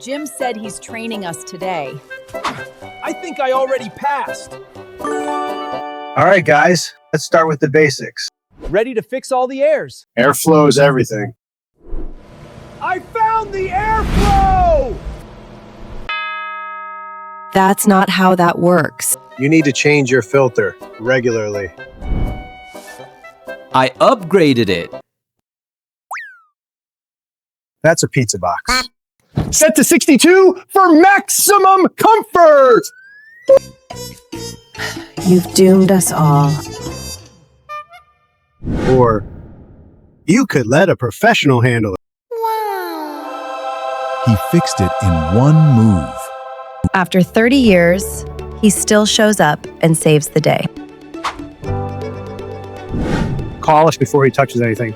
Jim said he's training us today. I think I already passed. All right, guys, let's start with the basics. Ready to fix all the airs. Airflow is everything. I found the airflow! That's not how that works. You need to change your filter regularly. I upgraded it. That's a pizza box. Set to 62 for maximum comfort! You've doomed us all. Or you could let a professional handle it. He fixed it in one move. After 30 years, he still shows up and saves the day. Call us before he touches anything.